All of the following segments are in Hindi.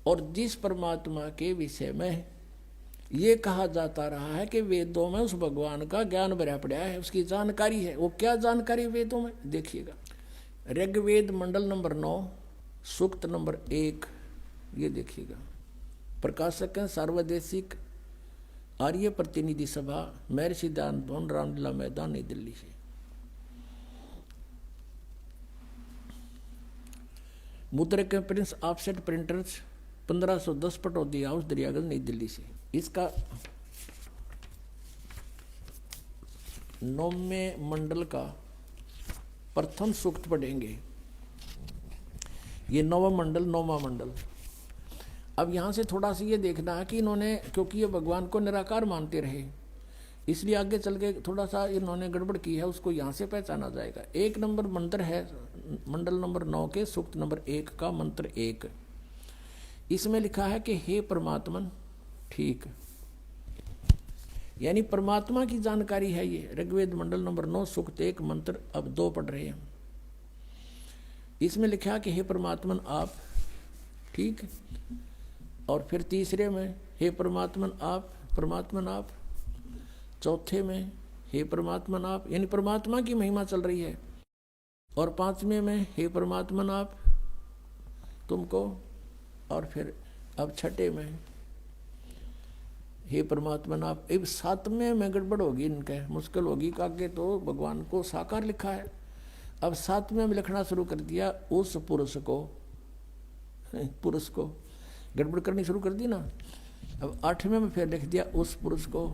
और जिस परमात्मा के विषय में ये कहा जाता रहा है कि वेदों में उस भगवान का ज्ञान भरा पड़ा है, उसकी जानकारी है, वो क्या जानकारी वेदों में देखिएगा। ऋग्वेद मंडल नंबर 9 सूक्त नंबर 1, ये देखिएगा। प्रकाशक हैं सार्वदेशिक आर्य प्रतिनिधि सभा, महर्षि सिद्धांत भवन, रामलीला मैदान, नई दिल्ली से। मुद्रक के Prince offset printers 1510 Pataudi house Daryaganj, नई दिल्ली से। इसका 9वें मंडल का प्रथम सूक्त पढ़ेंगे। ये 9वां मंडल, 9वां मंडल। अब यहाँ से थोड़ा सा ये देखना है कि इन्होंने, क्योंकि ये भगवान को निराकार मानते रहे, इसलिए आगे चल के थोड़ा सा इन्होंने गड़बड़ की है, उसको यहाँ से पहचाना जाएगा। 1 नंबर मंत्र है मंडल नंबर 9 के सूक्त नंबर 1 का मंत्र 1। इसमें लिखा है कि हे परमात्मन, ठीक, यानी परमात्मा की जानकारी है ये। ऋग्वेद मंडल नंबर 9 सूक्त 1 मंत्र अब 2 पढ़ रहे हैं। इसमें लिखा कि हे परमात्मन आप, ठीक, और फिर तीसरे में हे परमात्मन आप, परमात्मन आप, चौथे में हे परमात्मन आप, यानी परमात्मा की महिमा चल रही है। और 5वें में हे परमात्मन आप तुमको, और फिर अब 6ठे में हे परमात्मन आप। अब 7वें में गड़बड़ होगी, इनके मुश्किल होगी, आगे तो भगवान को साकार लिखा है। अब 7वें में लिखना शुरू कर दिया उस पुरुष को, पुरुष को गड़बड़ करनी शुरू कर दी ना। अब 8वें में फिर लिख दिया उस पुरुष को,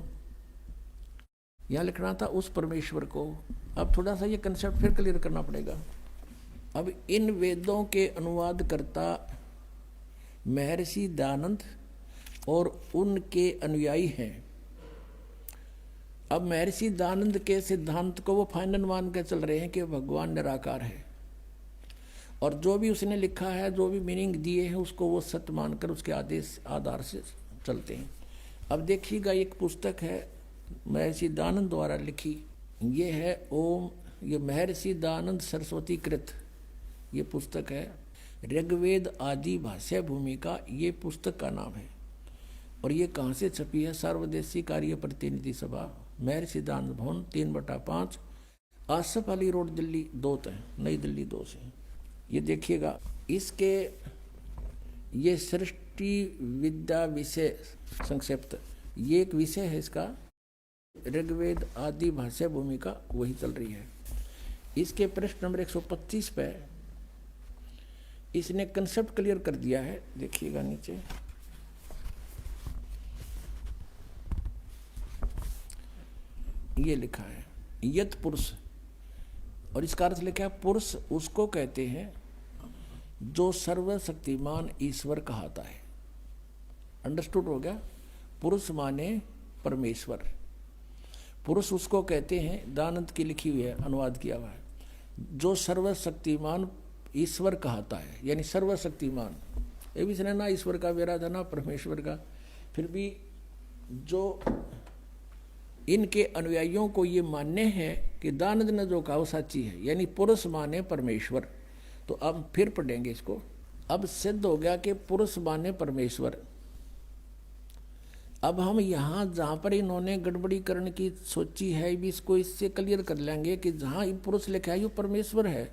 यहाँ लिखना था उस परमेश्वर को। अब थोड़ा सा ये कंसेप्ट फिर क्लियर करना पड़ेगा। अब इन वेदों के अनुवाद करता महर्षि दयानंद और उनके अनुयायी हैं। अब महर्षि दयानंद के सिद्धांत को वो फाइनल मान के चल रहे हैं कि भगवान निराकार है, और जो भी उसने लिखा है, जो भी मीनिंग दिए हैं, उसको वो सत्य मानकर उसके आदेश आधार से चलते हैं। अब देखिएगा, एक पुस्तक है महर्षि दयानंद द्वारा लिखी, ये है ओम, ये महर्षि दयानंद सरस्वती कृत ये पुस्तक है। ऋग्वेद आदि भाष्य भूमिका ये पुस्तक का नाम है। और ये कहाँ से छपी है? सार्वदेशिक आर्य प्रतिनिधि सभा, महर्षि दयानंद भवन 3/5, आसफ अली रोड, दिल्ली 2 नई दिल्ली 2 से। ये देखिएगा, इसके ये सृष्टि विद्या विषय संक्षिप्त, ये एक विषय है इसका। ऋग्वेद आदि भाष्य भूमिका वही चल रही है। इसके पृष्ठ नंबर 125 पे इसने कंसेप्ट क्लियर कर दिया है। देखिएगा नीचे, ये लिखा है यत पुरुष, और इसका अर्थ लिखा है पुरुष उसको कहते हैं जो सर्वशक्तिमान ईश्वर कहाता है। अंडरस्टूड हो गया? पुरुष माने परमेश्वर, पुरुष उसको कहते हैं, दानंद की लिखी हुई है, अनुवाद किया हुआ है, जो सर्वशक्तिमान ईश्वर कहाता है, यानी सर्वशक्तिमान। ये भी इसने ना ईश्वर का वेरा था ना परमेश्वर का, फिर भी जो इनके अनुयायियों को ये मानने हैं कि दानंद ने जो कहा वो सच्ची है, यानी पुरुष माने परमेश्वर। तो अब फिर पढ़ेंगे इसको। अब सिद्ध हो गया कि पुरुष माने परमेश्वर। अब हम यहाँ जहाँ पर इन्होंने गड़बड़ी करने की सोची है, भी इसको इससे क्लियर कर लेंगे कि जहाँ पुरुष लिखा है वो परमेश्वर है,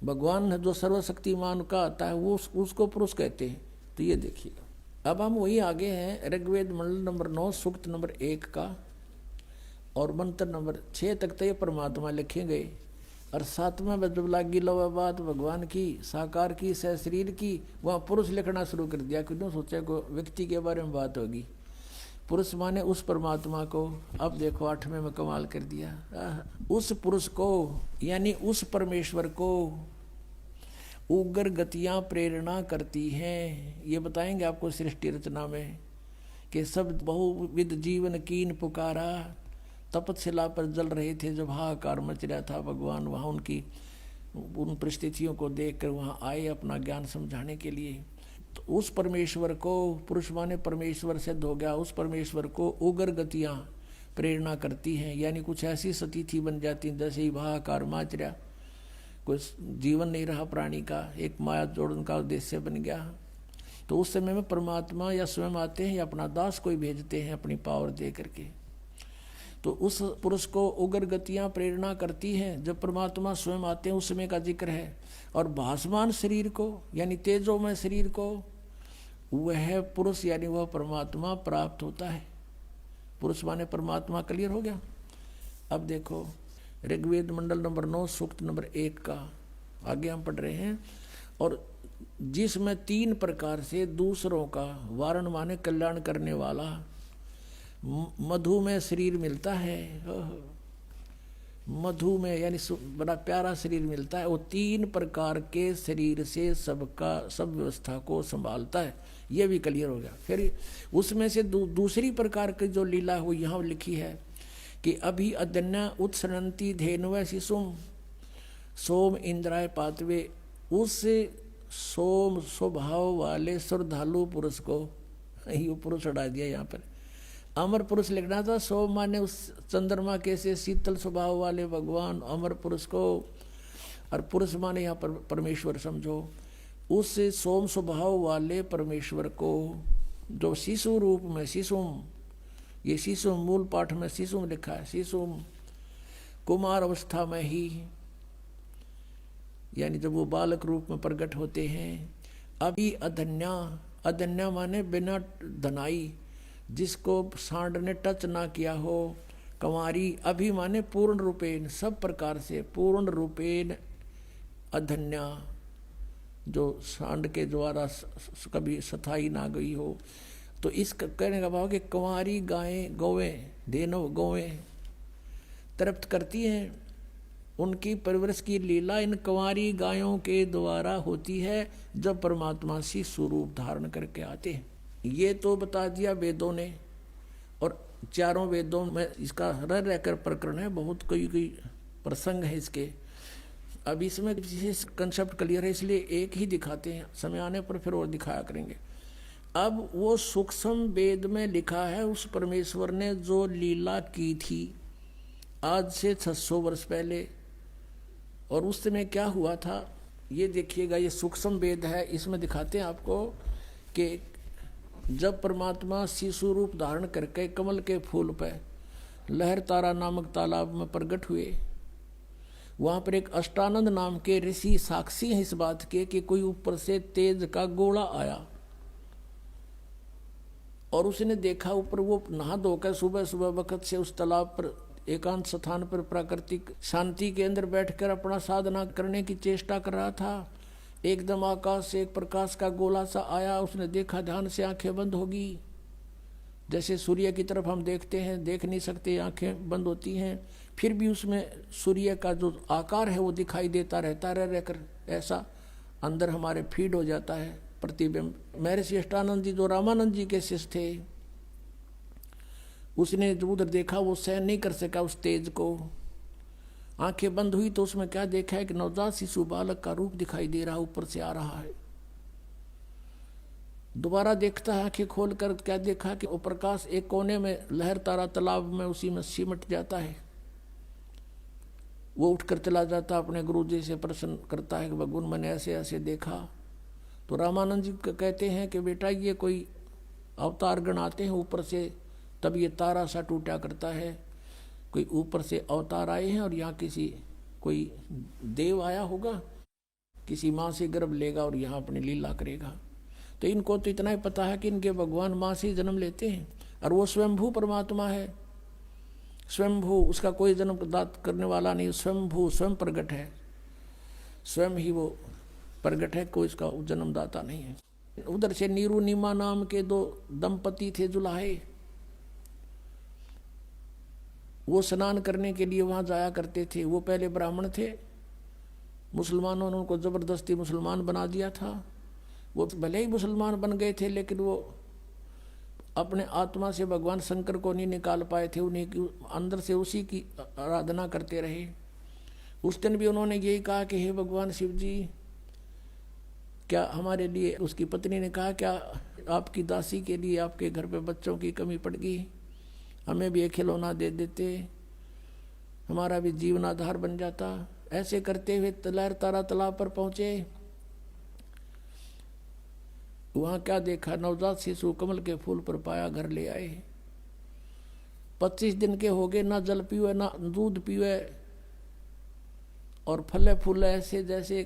भगवान जो सर्वशक्तिमान का आता है वो उसको पुरुष कहते हैं। तो ये देखिएगा, अब हम वही आगे हैं। ऋग्वेद मंडल नंबर 9 सूक्त नंबर 1 का और मंत्र नंबर 6 तक तो ये परमात्मा लिखे गए, और 7वें में जब लागी लवा बात भगवान की साकार की सह शरीर की, वहाँ पुरुष लिखना शुरू कर दिया। क्यों सोचा को व्यक्ति के बारे में बात होगी, पुरुष माने उस परमात्मा को। अब देखो 8वें में कमाल कर दिया, उस पुरुष को यानी उस परमेश्वर को उग्र गतियां प्रेरणा करती हैं। ये बताएंगे आपको सृष्टि रचना में कि सब बहुविध जीवन कीन पुकारा, तपशिला पर जल रहे थे जब हाहाकार मच रहा था। भगवान वहाँ उनकी उन परिस्थितियों को देखकर वहाँ आए अपना ज्ञान समझाने के लिए। तो उस परमेश्वर को, पुरुष माने परमेश्वर सिद्ध हो गया, उस परमेश्वर को उग्र गतियाँ प्रेरणा करती हैं, यानी कुछ ऐसी स्थिति बन जाती जैसे ही हाहाकार मच रहा, कुछ जीवन नहीं रहा प्राणी का, एक माया जोड़न का उद्देश्य बन गया। तो उस समय में परमात्मा या स्वयं आते हैं या अपना दास कोई भेजते हैं अपनी पावर दे करके। तो उस पुरुष को उग्र गतियां प्रेरणा करती हैं। जब परमात्मा स्वयं आते हैं उस समय का जिक्र है। और भासमान शरीर को यानी तेजोमय शरीर को वह पुरुष यानी वह परमात्मा प्राप्त होता है। पुरुष माने परमात्मा। क्लियर हो गया। अब देखो ऋग्वेद मंडल नंबर 9 सूक्त नंबर 1 का आगे हम पढ़ रहे हैं। और जिसमें 3 प्रकार से दूसरों का वारण माने कल्याण करने वाला मधु में शरीर मिलता है। मधु में यानी बड़ा प्यारा शरीर मिलता है। वो 3 प्रकार के शरीर से सबका सब व्यवस्था को संभालता है। ये भी क्लियर हो गया। फिर उसमें से दूसरी प्रकार की जो लीला है वो यहाँ लिखी है कि अभी अदन्या उत्सरंती धेनुव शिशुम सोम इंद्राय पातवे। उस सोम स्वभाव वाले श्रद्धालु पुरुष को, ये पुरुष हटा दिया यहाँ पर, अमर पुरुष लिखना था। सोम माने उस चंद्रमा के से शीतल स्वभाव वाले भगवान अमर पुरुष को, और पुरुष माने यहाँ पर परमेश्वर समझो। उस सोम स्वभाव वाले परमेश्वर को जो शिशु रूप में, शिशुम, ये शिशुम मूल पाठ में शिशुम लिखा है। शिशुम कुमार अवस्था में ही यानी जब वो बालक रूप में प्रकट होते हैं। अभी अधन्या, अधन्या माने बिना धनाई, जिसको सांड ने टच ना किया हो। कंवारी, अभी माने पूर्ण रूपेण, सब प्रकार से पूर्ण रूपेण अधन्या, जो सांड के द्वारा कभी सथाई ना गई हो। तो इस कहने का भाव कि कंवारी गायें गौवें देनो गौवें तृप्त करती हैं। उनकी परवरिश की लीला इन कंवारी गायों के द्वारा होती है जब परमात्मा सी स्वरूप धारण करके आते हैं। ये तो बता दिया वेदों ने, और चारों वेदों में इसका रह रहकर प्रकरण है। बहुत कोई प्रसंग है इसके। अब इसमें विशेष कंसेप्ट क्लियर है इसलिए एक ही दिखाते हैं, समय आने पर फिर और दिखाया करेंगे। अब वो सूक्ष्म वेद में लिखा है उस परमेश्वर ने जो लीला की थी आज से 600 वर्ष पहले, और उस समय क्या हुआ था ये देखिएगा। ये सूक्ष्म वेद है, इसमें दिखाते हैं आपको कि जब परमात्मा शिशु रूप धारण करके कमल के फूल पर लहर तारा नामक तालाब में प्रकट हुए, वहां पर एक अष्टानंद नाम के ऋषि साक्षी हैं इस बात के कि कोई ऊपर से तेज का गोला आया, और उसने देखा ऊपर वो नहा धोकर सुबह सुबह वक्त से उस तालाब पर एकांत स्थान पर प्राकृतिक शांति के अंदर बैठकर अपना साधना करने की चेष्टा कर रहा था। एकदम आकाश से एक प्रकाश का गोला सा आया, उसने देखा, ध्यान से आंखें बंद होगी। जैसे सूर्य की तरफ हम देखते हैं, देख नहीं सकते, आंखें बंद होती हैं, फिर भी उसमें सूर्य का जो आकार है वो दिखाई देता रहता रहकर ऐसा अंदर हमारे फीड हो जाता है प्रतिबिंब। महर्षि अष्टानंद जी जो रामानंद जी के शिष्य थे, उसने जो उधर देखा वो सहन नहीं कर सका उस तेज को। आंखें बंद हुई तो उसमें क्या देखा है कि नवजात शिशु बालक का रूप दिखाई दे रहा, ऊपर से आ रहा है। दोबारा देखता है आंखें खोलकर, क्या देखा कि वो प्रकाश एक कोने में लहर तारा तालाब में उसी में सिमट जाता है। वो उठकर चला जाता, अपने गुरु जी से प्रश्न करता है कि भगवान मैंने ऐसे ऐसे देखा। तो रामानंद जी कहते हैं कि बेटा ये कोई अवतार गण आते हैं ऊपर से, तब ये तारा सा टूटा करता है। कोई ऊपर से अवतार आए हैं और यहाँ किसी कोई देव आया होगा, किसी माँ से गर्भ लेगा और यहाँ अपनी लीला करेगा। तो इनको तो इतना ही पता है कि इनके भगवान माँ से जन्म लेते हैं, और वो स्वयंभू परमात्मा है। स्वयंभू, उसका कोई जन्म दात करने वाला नहीं, स्वयंभू स्वयं प्रगट है, स्वयं ही वो प्रगट है, कोई इसका जन्मदाता नहीं है। उधर से नीरू नीमा नाम के 2 दंपति थे जुलाहे, वो स्नान करने के लिए वहां जाया करते थे। वो पहले ब्राह्मण थे, मुसलमानों ने उनको जबरदस्ती मुसलमान बना दिया था। वो भले ही मुसलमान बन गए थे लेकिन वो अपने आत्मा से भगवान शंकर को नहीं निकाल पाए थे, उन्हीं की अंदर से उसी की आराधना करते रहे। उस दिन भी उन्होंने यही कहा कि हे भगवान शिव जी, क्या हमारे लिए, उसकी पत्नी ने कहा क्या आपकी दासी के लिए आपके घर पे बच्चों की कमी पड़ गई, हमें भी एक खिलौना दे देते, हमारा भी जीवनाधार बन जाता। ऐसे करते हुए लहर तारा तालाब पर पहुंचे। वहां क्या देखा, नवजात शिशु कमल के फूल पर पाया, घर ले आए। 25 दिन के हो गए, ना जल पीवे ना दूध पीवे, और फले फूले ऐसे जैसे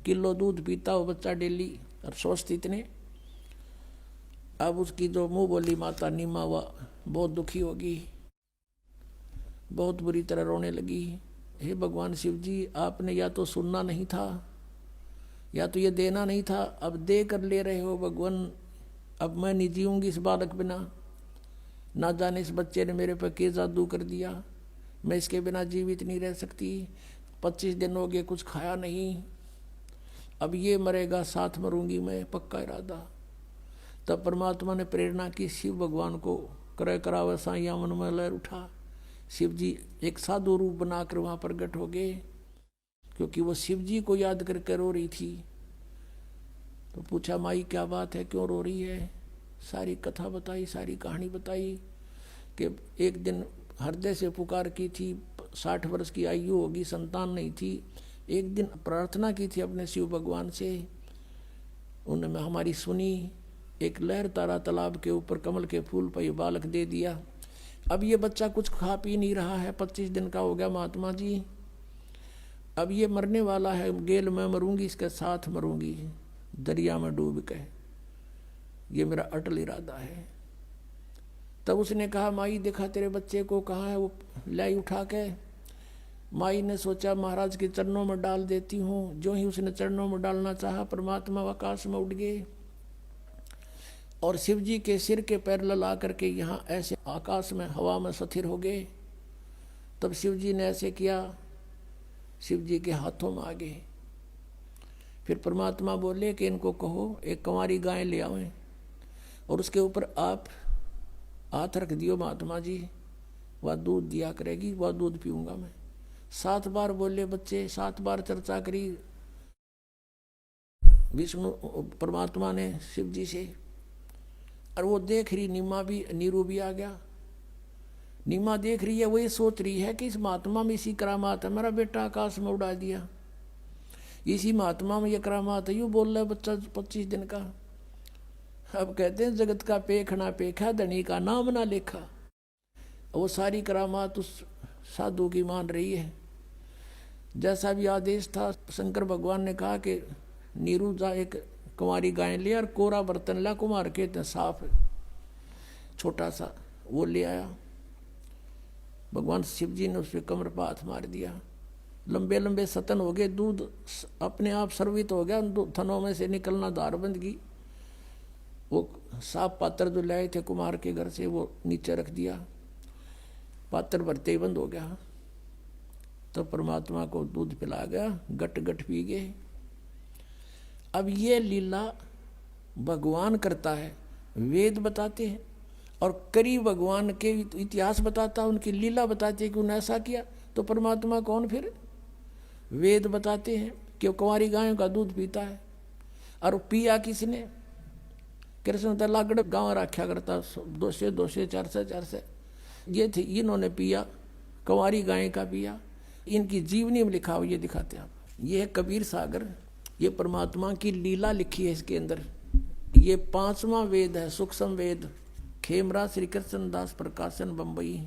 किलो दूध पीता हो बच्चा डेली, और स्वस्थ इतने। अब उसकी जो मुंह बोली माता नीमा हुआ बहुत दुखी होगी, बहुत बुरी तरह रोने लगी। हे भगवान शिव जी, आपने या तो सुनना नहीं था या तो ये देना नहीं था, अब दे कर ले रहे हो भगवान। अब मैं नहीं जीऊंगी इस बालक बिना, ना जाने इस बच्चे ने मेरे पर क्या जादू कर दिया, मैं इसके बिना जीवित नहीं रह सकती। 25 दिन हो गए कुछ खाया नहीं, अब ये मरेगा साथ मरूंगी मैं, पक्का इरादा। तब परमात्मा ने प्रेरणा की, शिव भगवान को करे करावे साइया मन में लहर उठा। शिव जी एक साधु रूप बनाकर वहां प्रकट हो गए, क्योंकि वो शिव जी को याद करके रो रही थी। तो पूछा माई क्या बात है, क्यों रो रही है? सारी कथा बताई, सारी कहानी बताई कि एक दिन हृदय से पुकार की थी, 60 वर्ष की आयु होगी, संतान नहीं थी। एक दिन प्रार्थना की थी अपने शिव भगवान से, उन्होंने हमारी सुनी। एक लहर तारा तालाब के ऊपर कमल के फूल पर ये बालक दे दिया। अब ये बच्चा कुछ खा पी नहीं रहा है, 25 दिन का हो गया महात्मा जी। अब ये मरने वाला है, गेल मैं मरूंगी, इसके साथ मरूंगी दरिया में डूब के, ये मेरा अटल इरादा है। तब उसने कहा माई देखा तेरे बच्चे को, कहाँ है वो, लाई उठा के। माई ने सोचा महाराज के चरणों में डाल देती हूँ। जो ही उसने चरणों में डालना चाहा, परमात्मा आकाश में उड़ गए और शिव जी के सिर के पैर लला करके यहाँ ऐसे आकाश में हवा में स्थिर हो गए। तब शिव जी ने ऐसे किया, शिव जी के हाथों में आ गए। फिर परमात्मा बोले कि इनको कहो एक कंवारी गाय ले आवें और उसके ऊपर आप हाथ रख दियो महात्मा जी, वह दूध दिया करेगी, वह दूध पीऊंगा मैं। 7 बार बोले बच्चे, 7 बार चर्चा करी विष्णु परमात्मा ने शिव जी से। और वो देख रही नीमा भी, नीरू भी आ गया। नीमा देख रही है, वो ये सोच रही है कि इस महात्मा में इसी करामात है, मेरा बेटा आकाश में उड़ा दिया, इसी महात्मा में ये करामात है। यूँ बोल रहा है बच्चा 25 दिन का। अब कहते हैं जगत का पेखना पेखा, धनी का नाम ना लेखा। वो सारी करामात उस साधु की मान रही है। जैसा भी आदेश था, शंकर भगवान ने कहा कि नीरू जा एक कुंवारी गाय ले और कोरा बर्तन ला, कुमार के साफ छोटा सा वो ले आया। भगवान शिव जी ने उस पर कमर पर हाथ मार दिया। लंबे लंबे सतन हो गए, दूध अपने आप सर्वित हो गया, उन थनों में से निकलना धार बंद की। वो साफ पात्र जो लाए थे कुमार के घर से, वो नीचे रख दिया, पात्र भरते ही बंद हो गया। तो परमात्मा को दूध पिला गया, गट गट पी गए। अब ये लीला भगवान करता है, वेद बताते हैं और करी भगवान के इतिहास बताता है, उनकी लीला बताते हैं कि उन्होंने ऐसा किया। तो परमात्मा कौन फिर? वेद बताते हैं कि वो कुंवारी गायों का दूध पीता है। और पिया किसने? कृष्ण तो लागड़ गाँव रखा करता, 200 200 400 400 ये थे, इन्होंने पिया, कुंवारी गाय का पिया। इनकी जीवनी में लिखा हुआ ये दिखाते हैं आप। ये है कबीर सागर, ये परमात्मा की लीला लिखी है इसके अंदर। ये 5वां वेद है, सूक्ष्म वेद, खेमरा श्री कृष्ण दास प्रकाशन बम्बई,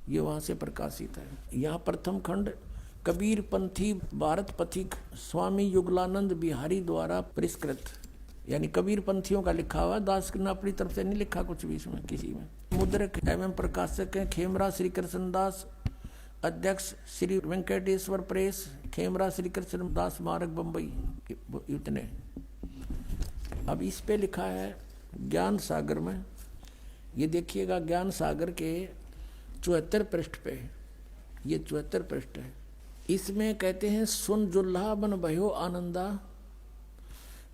ये वहाँ से प्रकाशित है। यहाँ प्रथम खंड कबीर पंथी भारत पथिक स्वामी युगलानंद बिहारी द्वारा परिष्कृत, यानी कबीर पंथियों का लिखा हुआ। दास ने अपनी तरफ से नहीं लिखा कुछ भी इसमें किसी में। मुद्रक एवं प्रकाशक हैं खेमरा श्री कृष्ण दास, अध्यक्ष श्री वेंकटेश्वर प्रेस, खेमरा श्री कृष्ण दास मार्ग बम्बई, इतने। अब इस पे लिखा है ज्ञान सागर में, ये देखिएगा ज्ञान सागर के 74 पृष्ठ पे, ये 74 पृष्ठ है। इसमें कहते हैं सुन जुल्हा बन भयो आनंदा,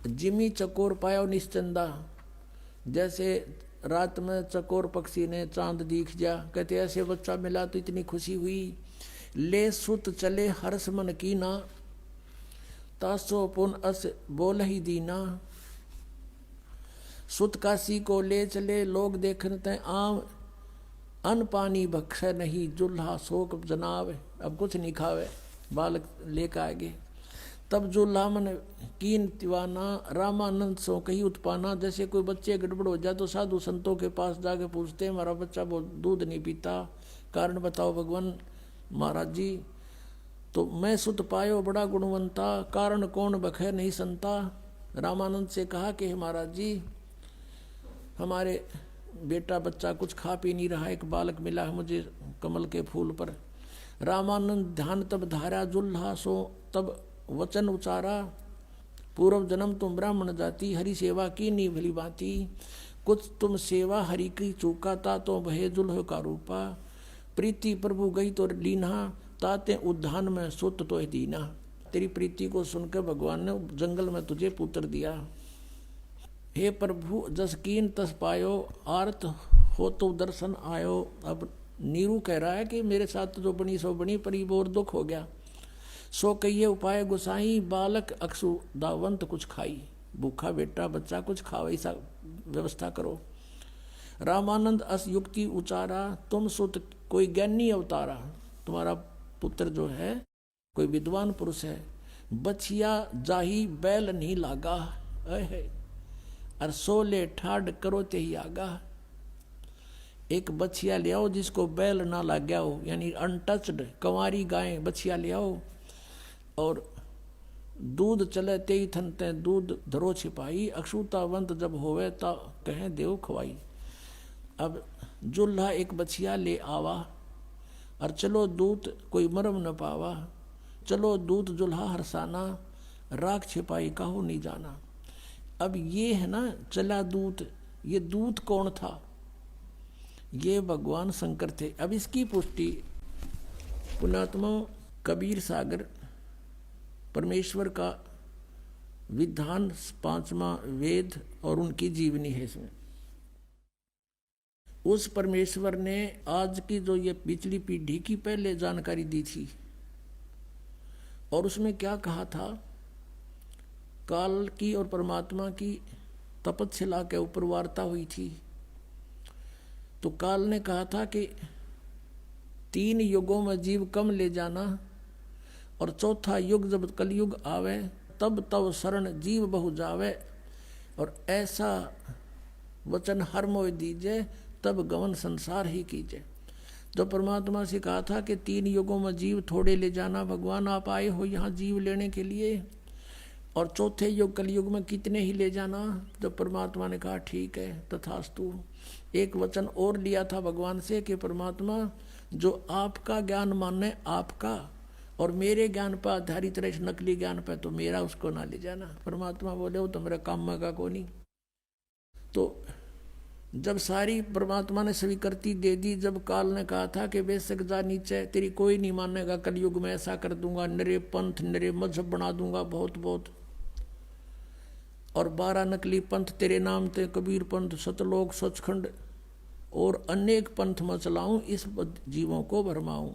जिमी चकोर पायो निश्चंदा। जैसे रात में चकोर पक्षी ने चांद दिख जा, कहते ऐसे बच्चा मिला तो इतनी खुशी हुई। ले सुत चले हर्ष मन की ना, तासो पुन अस बोल ही दीना। सुत काशी को ले चले लोग देखते आम, अन्न पानी बख्श नहीं जुल्हा शोक जनाव। अब कुछ नहीं खावे, बालक लेकर आगे। तब जो लामन कीन तिवाना रामानंद सो कही उत्पाना। जैसे कोई बच्चे गड़बड़ हो जाए तो साधु संतों के पास जाके पूछते हैं हमारा बच्चा बहुत दूध नहीं पीता, कारण बताओ भगवान। महाराज जी तो मैं सुत पायो बड़ा गुणवंता, कारण कौन बखे नहीं संता। रामानंद से कहा कि महाराज जी हमारे बेटा बच्चा कुछ खा पी नहीं रहा, एक बालक मिला है मुझे कमल के फूल पर। रामानंद ध्यान तब धारा जुल्हा सो तब वचन उचारा, पूर्व जन्म तुम ब्राह्मण जाति, हरि सेवा की नी भली बाती। कुछ तुम सेवा हरि की चूका, ता तो भय जुल्ह का रूपा। प्रीति प्रभु गई तो लीना, ताते उद्यान में सुत तो दीना। तेरी प्रीति को सुनकर भगवान ने जंगल में तुझे पुत्र दिया। हे प्रभु जस कीन तस पायो, आर्त हो तो दर्शन आयो। अब नीरू कह रहा है कि मेरे साथ जो बनी सो बनी, पर और दुख हो गया। सो कहिए उपाय गुसाई, बालक अक्षु दावंत कुछ खाई। भूखा बेटा बच्चा कुछ खाओ, ऐसा व्यवस्था करो। रामानंद अस युक्ति उचारा, तुम सुत कोई ज्ञानी अवतारा। तुम्हारा पुत्र जो है कोई विद्वान पुरुष है। बछिया जाही बैल नहीं लागा, और सोले ठाड करो ते ही आगा। एक बछिया ले आओ जिसको बैल ना लग गया हो, यानी अनटच्ड कंवारी गाय बछिया ले आओ, और दूध चले ते ही थनते दूध धरो छिपाई। अक्षुतावंत जब होवे ता कहें देव खवाई। अब जुल्हा एक बछिया ले आवा, और चलो दूत कोई मरम न पावा। चलो दूत जुल्हा हरसाना, राख छिपाई काहू नहीं जाना। अब ये है ना चला दूत, ये दूत कौन था? ये भगवान शंकर थे। अब इसकी पुष्टि पुण्यात्मा कबीर सागर परमेश्वर का विधान 5वां वेद और उनकी जीवनी है। इसमें उस परमेश्वर ने आज की जो ये पिछली पीढ़ी की पहले जानकारी दी थी, और उसमें क्या कहा था? काल की और परमात्मा की तपस्या के ऊपर वार्ता हुई थी। तो काल ने कहा था कि 3 युगों में जीव कम ले जाना, और चौथा युग जब कलयुग आवे तब तब शरण जीव बहु जावे, और ऐसा वचन हर मोह दीजिए तब गवन संसार ही कीजिए। जो परमात्मा से कहा था कि 3 युगों में जीव थोड़े ले जाना, भगवान आप आए हो यहाँ जीव लेने के लिए, और चौथे युग कलयुग में कितने ही ले जाना। जब परमात्मा ने कहा ठीक है तथास्तु। एक वचन और लिया था भगवान से कि परमात्मा जो आपका ज्ञान माने आपका, और मेरे ज्ञान पर आधारित रहे नकली ज्ञान पर, तो मेरा उसको ना ले जाना। परमात्मा बोले वो तो मेरा काम का को नहीं। तो जब सारी परमात्मा ने स्वीकृति दे दी, जब काल ने कहा था कि बेशक जा नीचे, तेरी कोई नहीं मानेगा, कलयुग में ऐसा कर दूंगा, नरे पंथ नरे मजहब बना दूंगा बहुत बहुत, और 12 नकली पंथ तेरे नाम ते, कबीर पंथ, सतलोक, सचखंड और अनेक पंथ में चलाऊं, इस जीवों को भरमाऊं,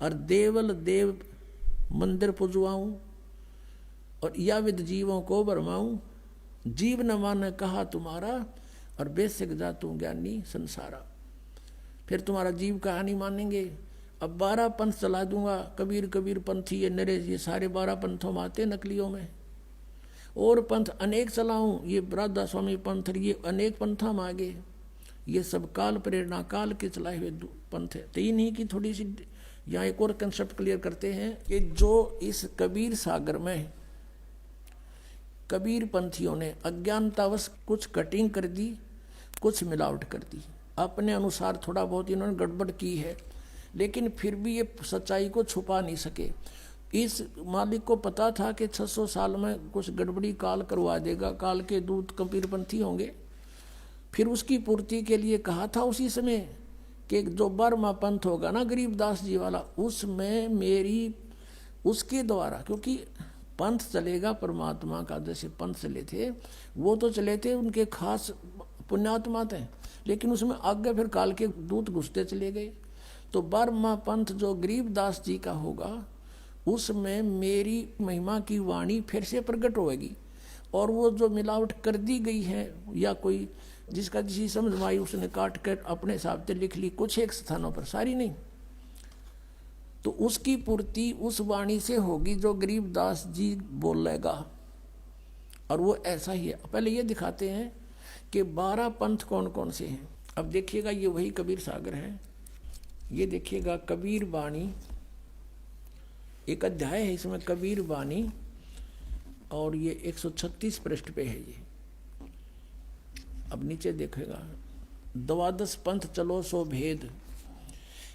और देवल देव मंदिर पुजवाऊं, और या विद जीवों को भरमाऊं। जीव न माने कहा तुम्हारा, और बेशक जा तू ज्ञानी संसारा। फिर तुम्हारा जीव कहा नहीं मानेंगे। अब 12 पंथ चला दूंगा, कबीर कबीर पंथी ये नरे, ये सारे 12 पंथों में आते नकलियों में, और पंथ अनेक चलाऊं, ये राधा स्वामी पंथ, ये अनेक पंथा में आगे, ये सब काल प्रेरणा काल के चलाए हुए पंथ है। 3 ही की थोड़ी सी यहाँ एक और कंसेप्ट क्लियर करते हैं कि जो इस कबीर सागर में कबीर पंथियों ने अज्ञानतावश कुछ कटिंग कर दी, कुछ मिलावट कर दी, अपने अनुसार थोड़ा बहुत इन्होंने गड़बड़ की है, लेकिन फिर भी ये सच्चाई को छुपा नहीं सके। इस मालिक को पता था कि 600 साल में कुछ गड़बड़ी काल करवा देगा, काल के दूत कबीरपंथी होंगे। फिर उसकी पूर्ति के लिए कहा था उसी समय कि जो 12वां पंथ होगा ना गरीबदास जी वाला, उसमें मेरी उसके द्वारा, क्योंकि पंथ चलेगा परमात्मा का, जैसे पंथ चले थे वो तो चले थे उनके खास पुण्यात्मा थे, लेकिन उसमें आगे फिर काल के दूत घुसते चले गए। तो 12वां पंथ जो गरीबदास जी का होगा, उसमें मेरी महिमा की वाणी फिर से प्रकट होगी, और वो जो मिलावट कर दी गई है या कोई जिसका जिसी समझ में आई उसने काट कर अपने हिसाब से लिख ली, कुछ एक स्थानों पर, सारी नहीं। तो उसकी पूर्ति उस वाणी से होगी जो गरीबदास जी बोलेगा। और वो ऐसा ही है। पहले ये दिखाते हैं कि 12 पंथ कौन कौन से हैं। अब देखिएगा, ये वही कबीर सागर है। ये देखिएगा कबीर वाणी, एक अध्याय है इसमें कबीर वाणी, और ये 136 पृष्ठ पे है ये। अब नीचे देखेगा, 12 पंथ चलो सो भेद,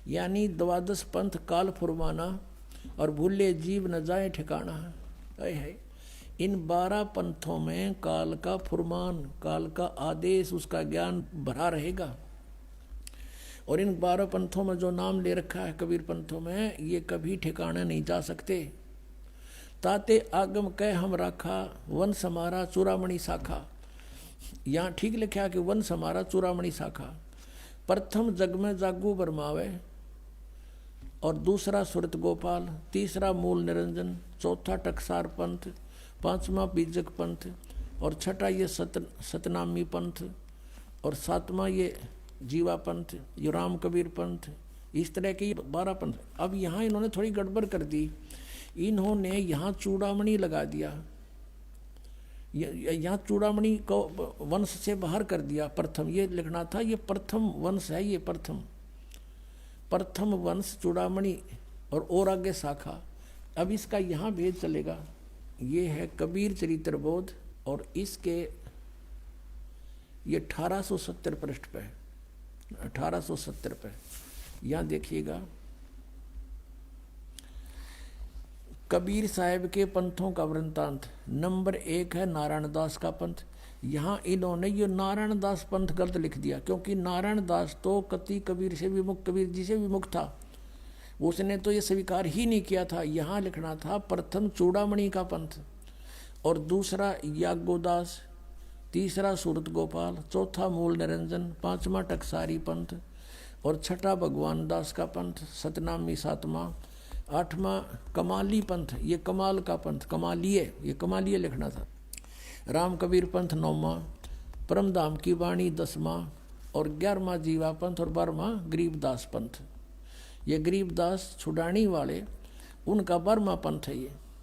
यानी 12 पंथ काल फुरमाना और भूले जीव न जाए ठिकाना है। इन 12 पंथों में काल का फुरमान, काल का आदेश, उसका ज्ञान भरा रहेगा। और इन 12 पंथों में जो नाम ले रखा है कबीर पंथों में, ये कभी ठिकाना नहीं जा सकते। ताते आगम कह हम राखा, वन समारा चूड़ामणि शाखा। यहाँ ठीक लिखा कि वन समारा चूड़ामणि शाखा। प्रथम जग में जागू बरमावे, और दूसरा सुरत गोपाल, तीसरा मूल निरंजन, चौथा टकसार पंथ, पांचवा बीजक पंथ, और छठा ये सतनामी पंथ, और सातवां ये जीवा पंथ, ये राम कबीर पंथ। इस तरह के 12 पंथ। अब यहाँ इन्होंने थोड़ी गड़बड़ कर दी। इन्होंने यहाँ चूड़ामणि लगा दिया, यहाँ चूड़ामणि को वंश से बाहर कर दिया। प्रथम ये लिखना था, ये प्रथम वंश है, ये प्रथम वंश चूड़ामणि, और आगे शाखा। अब इसका यहाँ भेद चलेगा। ये है कबीर चरित्र बोध, और इसके ये 1870 पृष्ठ पे, 1870 पे। यहाँ देखिएगा, कबीर साहब के पंथों का वृंतांत। नंबर 1 है नारायण दास का पंथ। यहाँ इन्होंने ये नारायण दास पंथ गलत लिख दिया, क्योंकि नारायण दास तो कति कबीर से विमुख, कबीर जी से विमुख था। उसने तो ये स्वीकार ही नहीं किया था। यहाँ लिखना था प्रथम चूड़ामणि का पंथ, और दूसरा याज्ञोदास, तीसरा सूरत गोपाल, चौथा मूल निरंजन, पांचवा टकसारी पंथ, और छठा भगवान दास का पंथ, सतनामी सातवां, आठवां कमाली पंथ, ये कमाल का पंथ, कमालिये, ये कमालिये लिखना था। राम कबीर पंथ 9वां, परमधाम की वाणी 10वां, और 11वां जीवा पंथ, और 12वां गरीबदास पंथ। ये गरीबदास छुड़ानी वाले, उनका 12वां पंथ है ये।